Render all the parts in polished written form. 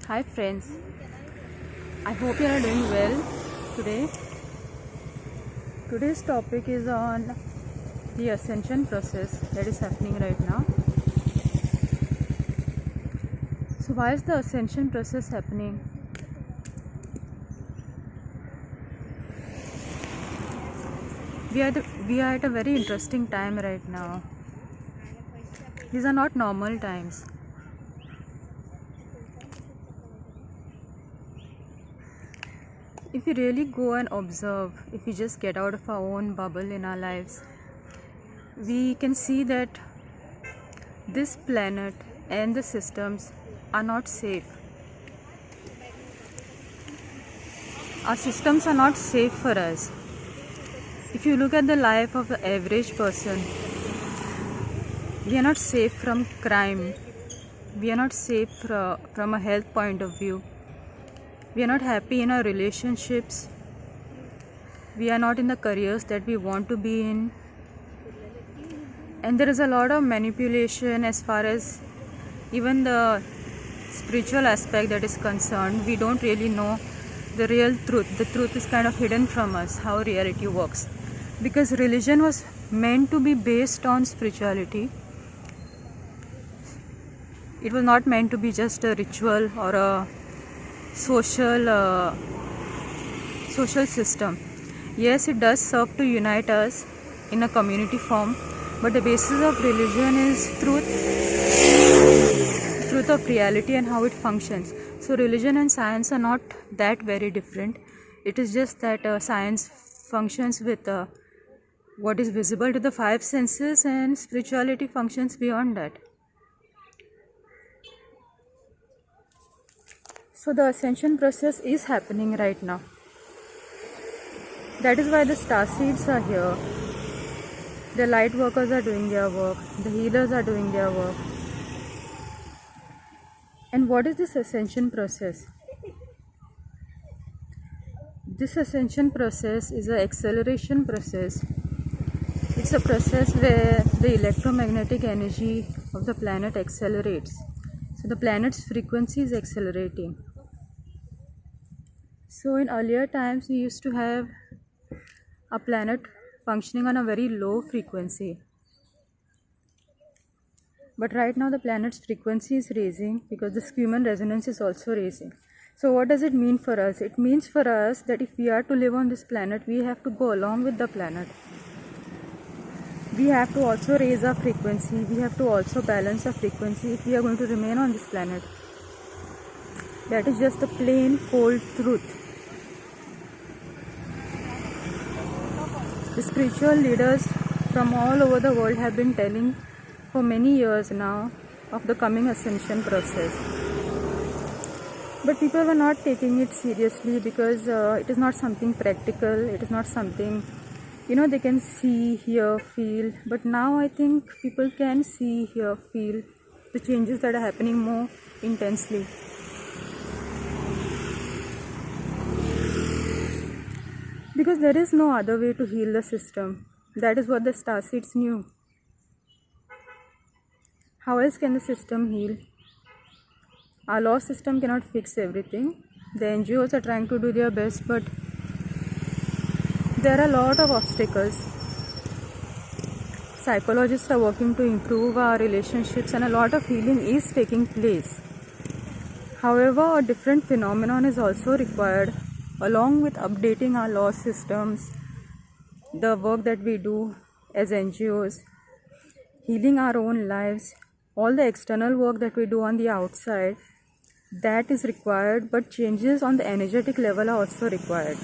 Hi friends, I hope you are doing well today. Today's topic is on the ascension process that is happening right now. So why is the ascension process happening? We are at a very interesting time right now. These are not normal times. If we really go and observe, if we just get out of our own bubble in our lives, we can see that this planet and the systems are not safe. Our systems are not safe for us. If you look at the life of the average person, we are not safe from crime. We are not safe from a health point of view. We are not happy in our relationships. We are not in the careers that we want to be in. And there is a lot of manipulation as far as even the spiritual aspect that is concerned. We don't really know the real truth. The truth is kind of hidden from us, how reality works. Because religion was meant to be based on spirituality. It was not meant to be just a ritual or a social system. Yes, it does serve to unite us in a community form, but the basis of religion is truth of reality and how it functions. So religion and science are not that very different. It is just that science functions with what is visible to the five senses, and spirituality functions beyond that. So the ascension process is happening right now. That is why the star seeds are here. The light workers are doing their work. The healers are doing their work. And what is this ascension process? This ascension process is an acceleration process. It's a process where the electromagnetic energy of the planet accelerates. So the planet's frequency is accelerating. So in earlier times, we used to have a planet functioning on a very low frequency. But right now the planet's frequency is raising because the Schumann resonance is also raising. So what does it mean for us? It means for us that if we are to live on this planet, we have to go along with the planet. We have to also raise our frequency. We have to also balance our frequency if we are going to remain on this planet. That is just the plain cold truth. The spiritual leaders from all over the world have been telling for many years now of the coming ascension process. But people were not taking it seriously because it is not something practical, it is not something, they can see, hear, feel. But now I think people can see, hear, feel the changes that are happening more intensely. Because there is no other way to heal the system. That is what the starseeds knew. How else can the system heal? Our law system cannot fix everything. The NGOs are trying to do their best, but there are a lot of obstacles. Psychologists are working to improve our relationships, and a lot of healing is taking place. However, a different phenomenon is also required, along with updating our law systems, the work that we do as NGOs, healing our own lives, all the external work that we do on the outside, that is required, but changes on the energetic level are also required.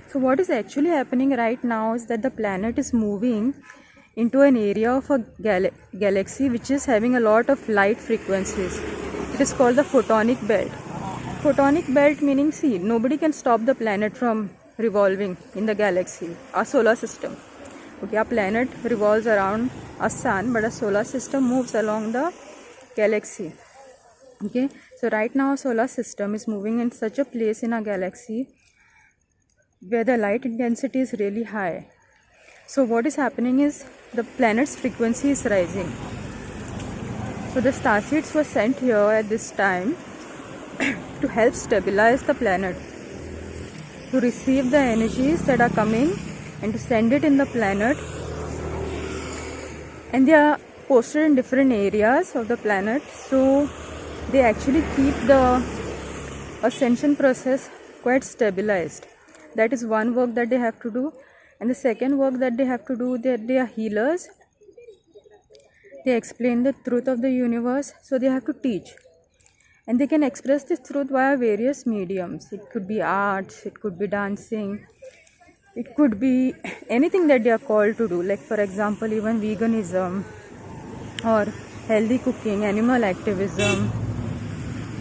So what is actually happening right now is that the planet is moving into an area of a galaxy which is having a lot of light frequencies. It is called the photonic belt. Photonic belt meaning, nobody can stop the planet from revolving in the galaxy, our solar system. Okay, our planet revolves around a sun, but our solar system moves along the galaxy. Okay, so right now our solar system is moving in such a place in our galaxy where the light intensity is really high. So what is happening is the planet's frequency is rising. So the starseeds were sent here at this time to help stabilize the planet, to receive the energies that are coming and to send it in the planet. And they are posted in different areas of the planet, so they actually keep the ascension process quite stabilized. That is one work that they have to do. And the second work that they have to do, that they are healers. They explain the truth of the universe, so they have to teach. And they can express this truth via various mediums. It could be arts, it could be dancing, it could be anything that they are called to do. Like for example, even veganism or healthy cooking, animal activism,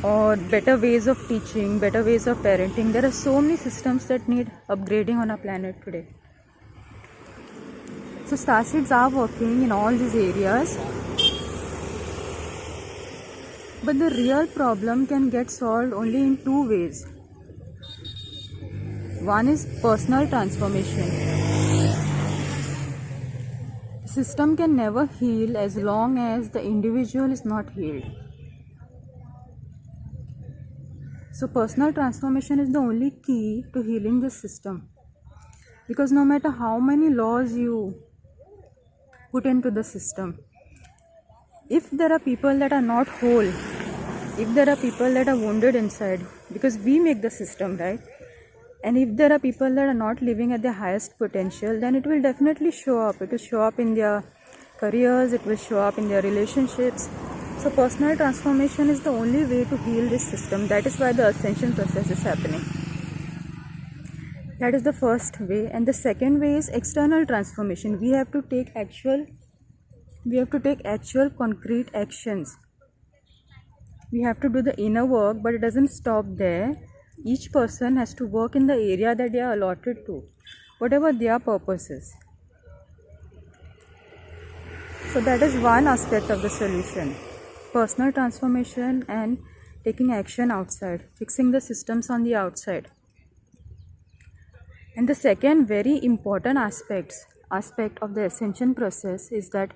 or better ways of teaching, better ways of parenting. There are so many systems that need upgrading on our planet today. So starseeds are working in all these areas. But the real problem can get solved only in two ways. One is personal transformation. The system can never heal as long as the individual is not healed. So personal transformation is the only key to healing the system. Because no matter how many laws you put into the system, if there are people that are not whole, if there are people that are wounded inside, because we make the system, right? And if there are people that are not living at their highest potential, then it will definitely show up. It will show up in their careers, it will show up in their relationships. So personal transformation is the only way to heal this system. That is why the ascension process is happening. That is the first way. And the second way is external transformation. We have to take actual concrete actions. We have to do the inner work, but it doesn't stop there. Each person has to work in the area that they are allotted to, whatever their purpose is. So that is one aspect of the solution. Personal transformation and taking action outside, fixing the systems on the outside. And the second very important aspect of the ascension process is the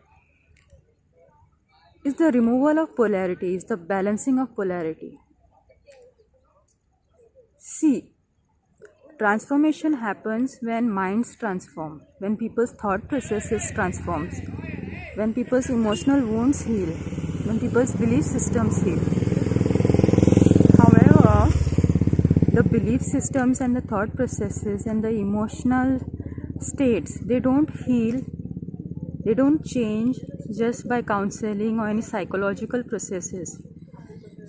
removal of polarity, is the balancing of polarity. See, transformation happens when minds transform, when people's thought processes transforms, when people's emotional wounds heal, when people's belief systems heal. However, the belief systems and the thought processes and the emotional states, they don't heal, they don't change just by counseling or any psychological processes.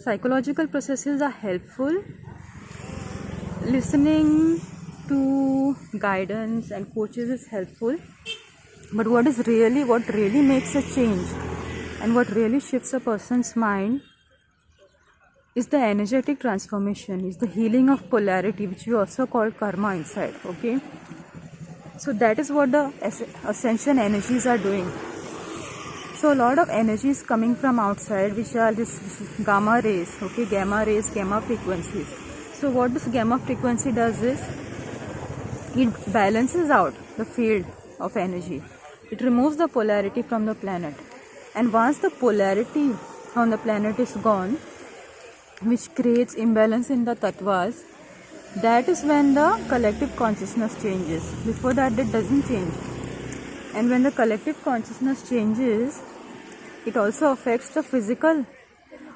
Psychological processes are helpful. Listening to guidance and coaches is helpful. But what really makes a change and what really shifts a person's mind is the energetic transformation, is the healing of polarity, which we also call karma inside. Okay, so that is what the ascension energies are doing. So a lot of energy is coming from outside, which are this gamma rays, okay, gamma rays, gamma frequencies. So what this gamma frequency does is, it balances out the field of energy. It removes the polarity from the planet. And once the polarity on the planet is gone, which creates imbalance in the tattvas, that is when the collective consciousness changes. Before that, it doesn't change. And when the collective consciousness changes, it also affects the physical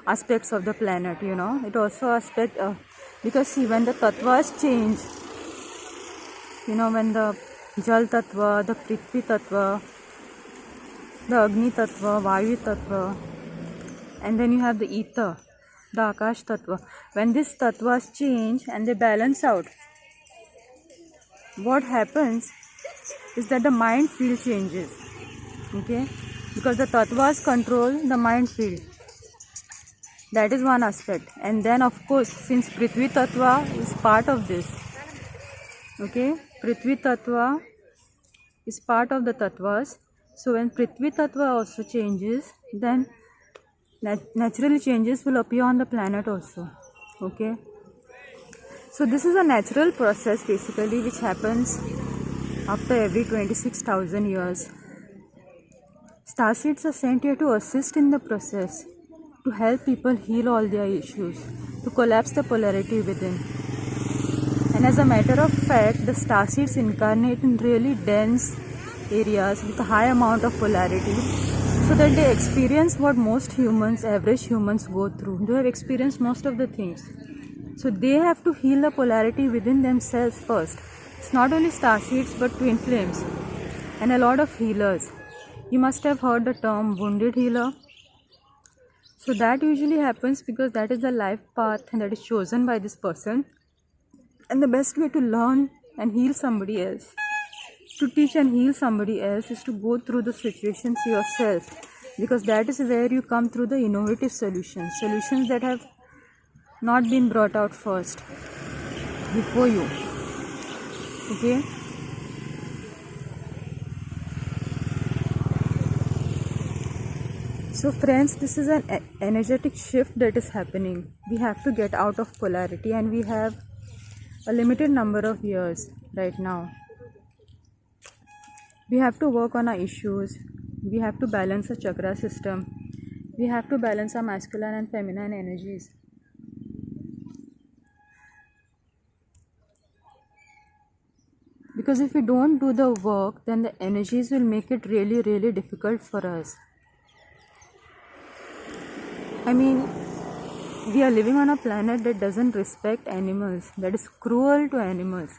aspects of the planet, you know. It also affects, because see, when the tattvas change, you know, when the Jal Tattva, the Prithvi Tattva, the Agni Tattva, Vayu Tattva, and then you have the Ether, the Akash Tattva. When these tattvas change and they balance out, what happens is that the mind field changes. Okay? Because the tattvas control the mind field. That is one aspect. And then of course, since Prithvi Tattva is part of this, okay, Prithvi Tattva is part of the tattvas. So when Prithvi Tattva also changes, then naturally changes will appear on the planet also. Okay. So this is a natural process basically which happens after every 26,000 years. Starseeds are sent here to assist in the process, to help people heal all their issues, to collapse the polarity within. And as a matter of fact, the starseeds incarnate in really dense areas with a high amount of polarity, so that they experience what most humans, average humans, go through. They have experienced most of the things. So they have to heal the polarity within themselves first. It's not only starseeds but twin flames and a lot of healers. You must have heard the term wounded healer. So that usually happens because that is the life path and that is chosen by this person. And the best way to learn and heal somebody else, to teach and heal somebody else, is to go through the situations yourself, because that is where you come through the innovative solutions that have not been brought out first before you. Okay? So friends, this is an energetic shift that is happening. We have to get out of polarity, and we have a limited number of years right now. We have to work on our issues. We have to balance the chakra system. We have to balance our masculine and feminine energies. Because if we don't do the work, then the energies will make it really, really difficult for us. I mean, we are living on a planet that doesn't respect animals, that is cruel to animals.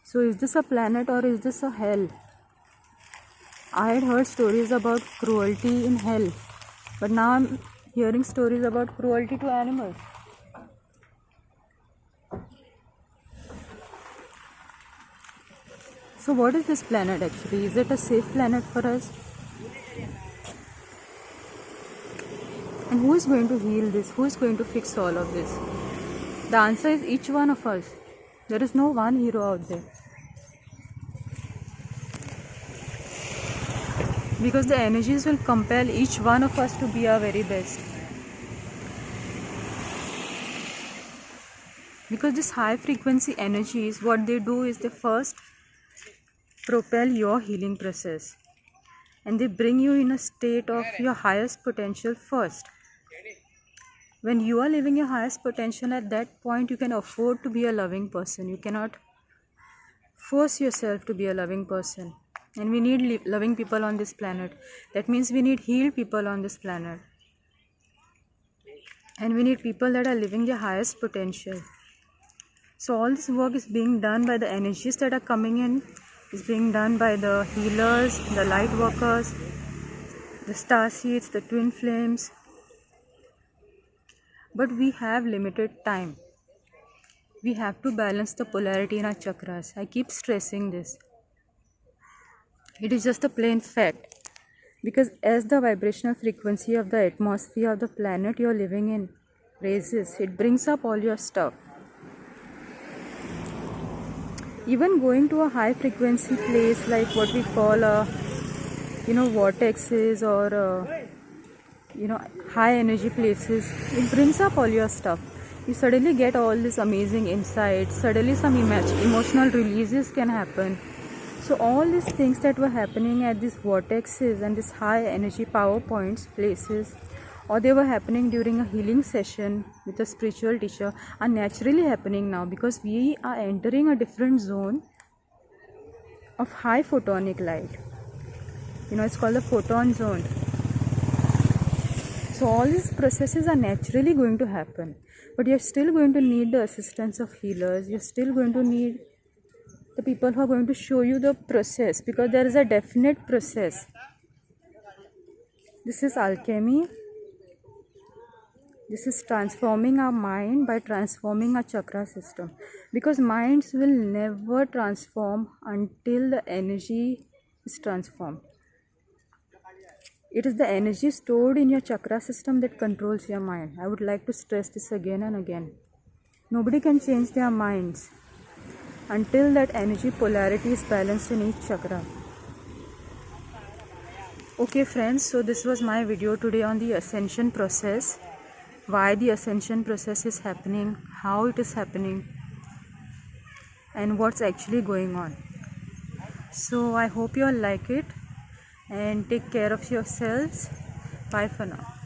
So is this a planet or is this a hell? I had heard stories about cruelty in hell, but now I'm hearing stories about cruelty to animals. So what is this planet actually? Is it a safe planet for us? And who is going to heal this? Who is going to fix all of this? The answer is each one of us. There is no one hero out there. Because the energies will compel each one of us to be our very best. Because this high frequency energies, what they do is they first propel your healing process. And they bring you in a state of your highest potential first. When you are living your highest potential, at that point you can afford to be a loving person. You cannot force yourself to be a loving person. And we need loving people on this planet. That means we need healed people on this planet. And we need people that are living their highest potential. So all this work is being done by the energies that are coming in. Is being done by the healers, the light workers, the starseeds, the twin flames. But we have limited time. We have to balance the polarity in our chakras. I keep stressing this. It is just a plain fact. Because as the vibrational frequency of the atmosphere of the planet you are living in raises, it brings up all your stuff. Even going to a high frequency place like what we call vortexes or high energy places, it brings up all your stuff. You suddenly get all these amazing insights. Suddenly some emotional releases can happen. So all these things that were happening at these vortexes and these high energy power points places, or they were happening during a healing session with a spiritual teacher, are naturally happening now, because we are entering a different zone of high photonic light. It's called the photon zone. So all these processes are naturally going to happen, but you're still going to need the assistance of healers. You're still going to need the people who are going to show you the process, because there is a definite process. This is alchemy. This is transforming our mind by transforming our chakra system, because minds will never transform until the energy is transformed. It is the energy stored in your chakra system that controls your mind. I would like to stress this again and again. Nobody can change their minds until that energy polarity is balanced in each chakra. Okay friends, so this was my video today on the ascension process. Why the ascension process is happening, how it is happening, and what's actually going on. So I hope you all like it and take care of yourselves. Bye for now.